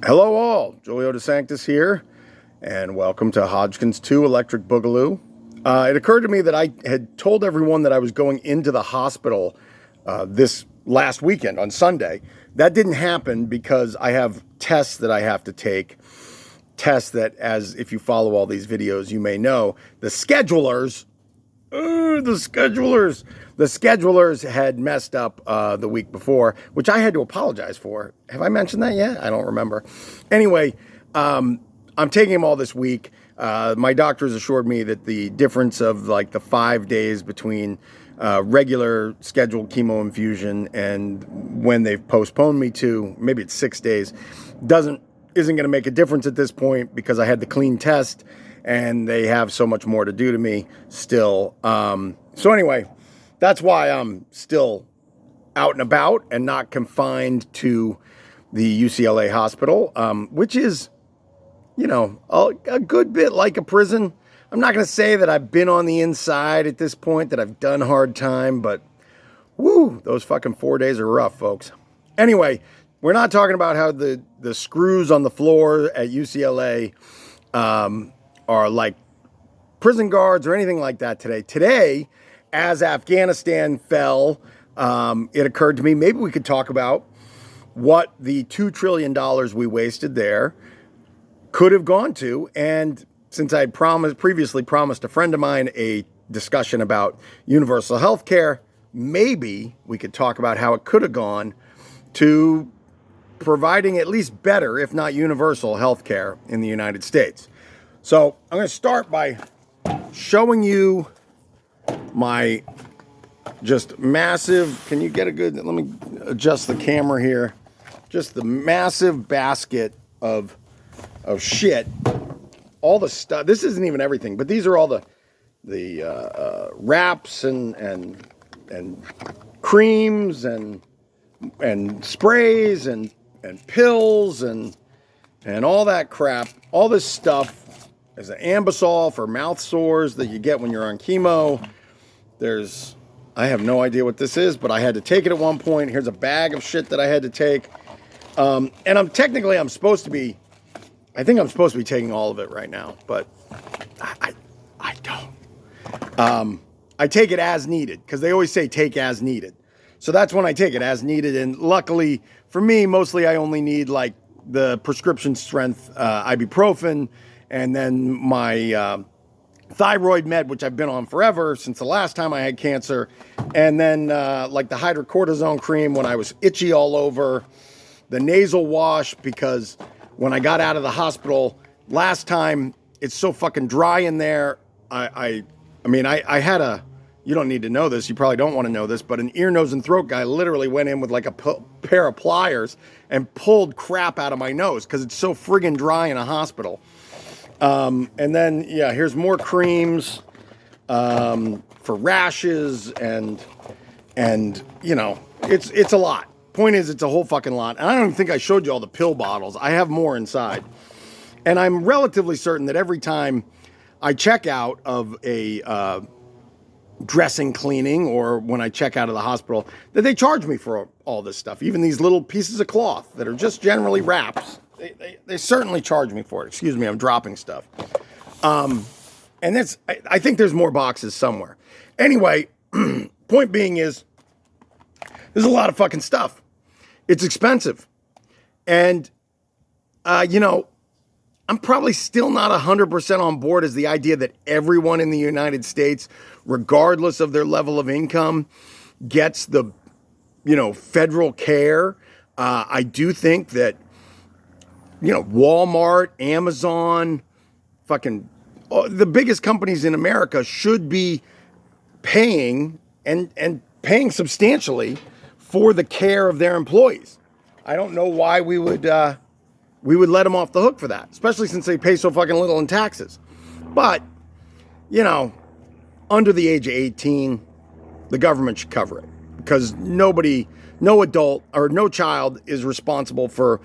Hello all, Julio DeSanctis here, and welcome to Hodgkin's 2 Electric Boogaloo. It occurred to me that I had told everyone that I was going into the hospital this last weekend on Sunday. That didn't happen because I have tests that I have to take. Tests that, as if you follow all these videos, you may know, the schedulers had messed up the week before, which I had to apologize for. Have I mentioned that yet? I don't remember. Anyway, I'm taking them all this week. My doctors assured me that the difference of like the 5 days between regular scheduled chemo infusion and when they've postponed me to, maybe it's 6 days, isn't going to make a difference at this point because I had the clean test and they have so much more to do to me still. So anyway, that's why I'm still out and about and not confined to the UCLA hospital, which is, a good bit like a prison. I'm not going to say that I've been on the inside at this point, that I've done hard time, but woo, those fucking 4 days are rough, folks. Anyway, we're not talking about how the screws on the floor at UCLA are like prison guards or anything like that today. Today, as Afghanistan fell, it occurred to me maybe we could talk about what the $2 trillion we wasted there could have gone to. And since I previously promised a friend of mine a discussion about universal health care, maybe we could talk about how it could have gone to providing at least better, if not universal, health care in the United States. So I'm going to start by showing you my just massive, can you get a good, let me adjust the camera here, just the massive basket of shit, all the stuff. This isn't even everything, but these are all the wraps and creams and sprays and pills and all that crap. All this stuff. There's an Ambisol for mouth sores that you get when you're on chemo. I have no idea what this is, but I had to take it at one point. Here's a bag of shit that I had to take. And I'm supposed to be taking all of it right now, but I don't. I take it as needed because they always say take as needed. So that's when I take it as needed. And luckily for me, mostly I only need like the prescription strength ibuprofen and then my thyroid med, which I've been on forever since the last time I had cancer. And then like the hydrocortisone cream when I was itchy all over, the nasal wash, because when I got out of the hospital last time, it's so fucking dry in there. I had you don't need to know this, you probably don't want to know this, but an ear, nose, and throat guy literally went in with like a pair of pliers and pulled crap out of my nose because it's so friggin' dry in a hospital. And then, yeah, here's more creams for rashes and it's a lot. Point is, it's a whole fucking lot. And I don't even think I showed you all the pill bottles. I have more inside. And I'm relatively certain that every time I check out of a dressing cleaning or when I check out of the hospital, that they charge me for all this stuff. Even these little pieces of cloth that are just generally wraps. They certainly charge me for it. Excuse me, I'm dropping stuff. And I think there's more boxes somewhere. Anyway, point being is, there's a lot of fucking stuff. It's expensive. And, I'm probably still not 100% on board as the idea that everyone in the United States, regardless of their level of income, gets the, federal care. I do think that, Walmart, Amazon, fucking the biggest companies in America should be paying and paying substantially for the care of their employees. I don't know why we would let them off the hook for that, especially since they pay so fucking little in taxes. But, under the age of 18, the government should cover it because no adult or no child is responsible for,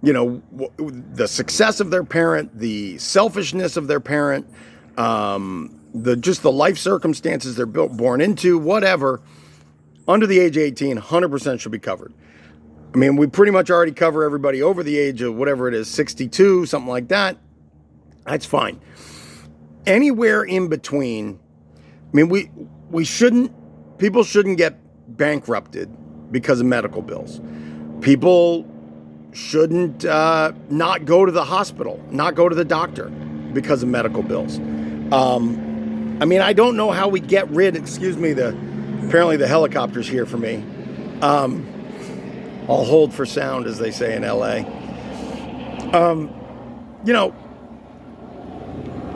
the success of their parent, the selfishness of their parent, the life circumstances they're born into, whatever. Under the age of 18, 100% should be covered. I mean, we pretty much already cover everybody over the age of whatever it is, 62, something like that. That's fine. Anywhere in between, I mean, people shouldn't get bankrupted because of medical bills. People shouldn't not go to the hospital, not go to the doctor because of medical bills. I mean, I don't know how we get rid, apparently the helicopter's here for me. I'll hold for sound, as they say in LA. You know,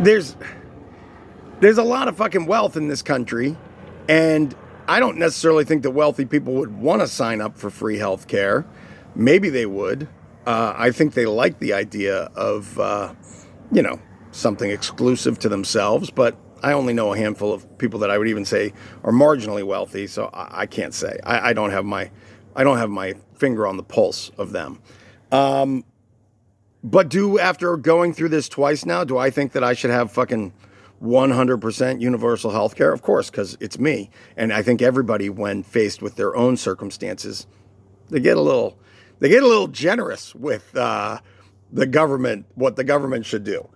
there's a lot of fucking wealth in this country, and I don't necessarily think that wealthy people would want to sign up for free health care. Maybe they would. I think they like the idea of, something exclusive to themselves, but I only know a handful of people that I would even say are marginally wealthy, so I can't say. I don't have my finger on the pulse of them. But after going through this twice now, do I think that I should have fucking 100% universal health care? Of course, because it's me. And I think everybody, when faced with their own circumstances, they get a little generous with the government, what the government should do.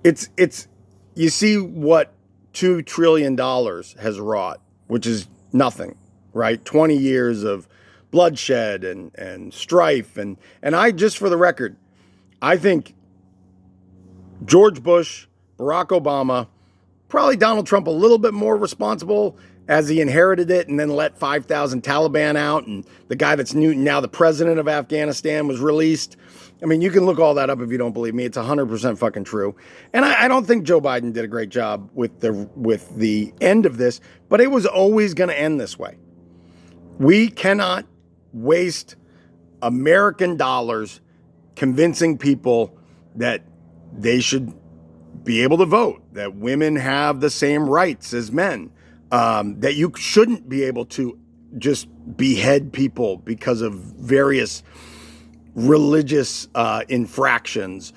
It's you see what $2 trillion has wrought, which is nothing, right? 20 years of bloodshed and strife. And I, just for the record, I think George Bush, Barack Obama, probably Donald Trump a little bit more responsible, as he inherited it and then let 5,000 Taliban out, and the guy that's now the president of Afghanistan was released. I mean, you can look all that up if you don't believe me. It's 100% fucking true. And I don't think Joe Biden did a great job with the end of this, but it was always going to end this way. We cannot waste American dollars convincing people that they should be able to vote, that women have the same rights as men, that you shouldn't be able to just behead people because of various religious infractions.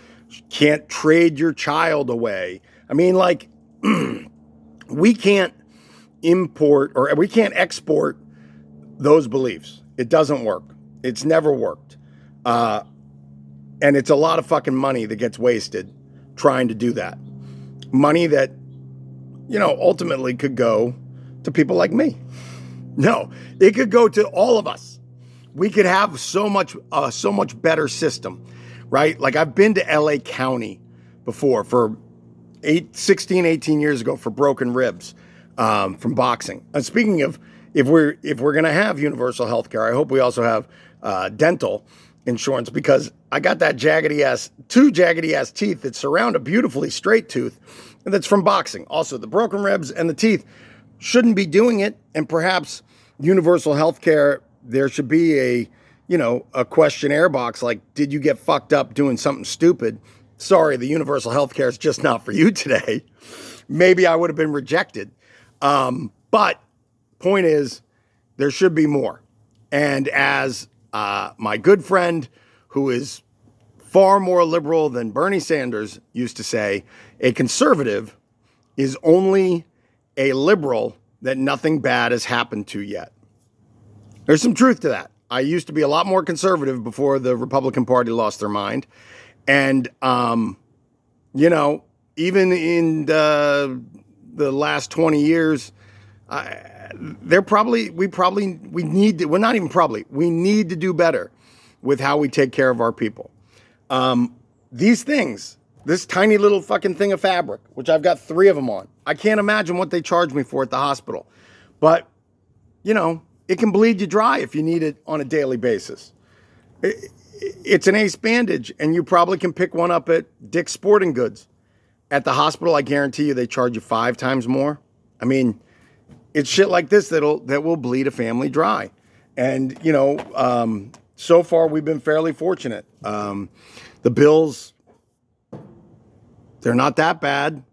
Can't trade your child away. I mean, like, we can't import or we can't export those beliefs. It doesn't work. It's never worked. And it's a lot of fucking money that gets wasted trying to do that. Money that, ultimately could go to people like me. No, it could go to all of us. We could have so much better system, right? Like, I've been to LA County before for 18 years ago for broken ribs from boxing. And speaking of, if we're going to have universal health care, I hope we also have dental insurance, because I got that two jaggedy ass teeth that surround a beautifully straight tooth, and that's from boxing. Also, the broken ribs and the teeth shouldn't be doing it. And perhaps universal health care, there should be a questionnaire box like, did you get fucked up doing something stupid? Sorry, the universal health care is just not for you today. Maybe I would have been rejected. But point is, there should be more. And as my good friend, who is far more liberal than Bernie Sanders, used to say, a conservative is only a liberal that nothing bad has happened to yet. There's some truth to that. I used to be a lot more conservative before the Republican Party lost their mind. And, even in the last 20 years, we need to do better with how we take care of our people. These things, this tiny little fucking thing of fabric, which I've got 3 of them on, I can't imagine what they charge me for at the hospital. But, it can bleed you dry if you need it on a daily basis. It's an ace bandage, and you probably can pick one up at Dick's Sporting Goods. At the hospital, I guarantee you they charge you 5 times more. I mean, it's shit like this that will bleed a family dry. And, so far we've been fairly fortunate. The bills, they're not that bad.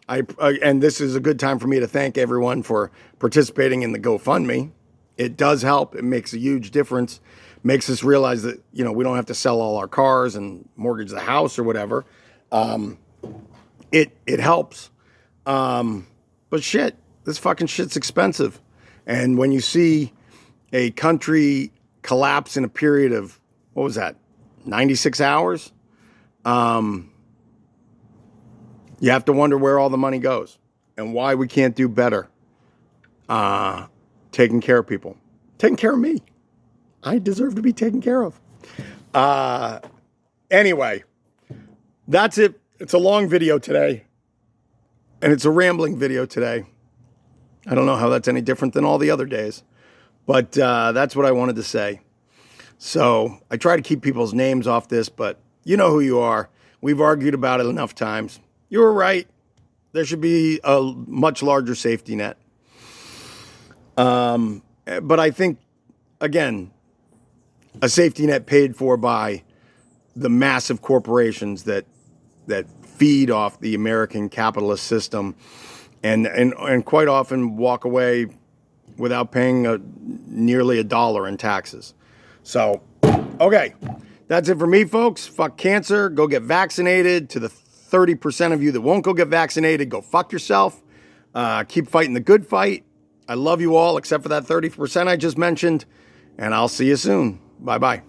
And this is a good time for me to thank everyone for participating in the GoFundMe. It does help. It makes a huge difference. Makes us realize that, we don't have to sell all our cars and mortgage the house or whatever. It helps. But shit, this fucking shit's expensive. And when you see a country collapse in a period of, what was that, 96 hours? You have to wonder where all the money goes and why we can't do better taking care of people. Taking care of me. I deserve to be taken care of. Anyway, that's it. It's a long video today. And it's a rambling video today. I don't know how that's any different than all the other days. But that's what I wanted to say. So I try to keep people's names off this, but you know who you are. We've argued about it enough times. You were right. There should be a much larger safety net. But I think, again, a safety net paid for by the massive corporations that feed off the American capitalist system and quite often walk away without paying nearly $1 in taxes. So, okay, that's it for me, folks. Fuck cancer. Go get vaccinated. To the 30% of you that won't go get vaccinated, go fuck yourself. Keep fighting the good fight. I love you all, except for that 30% I just mentioned, and I'll see you soon. Bye-bye.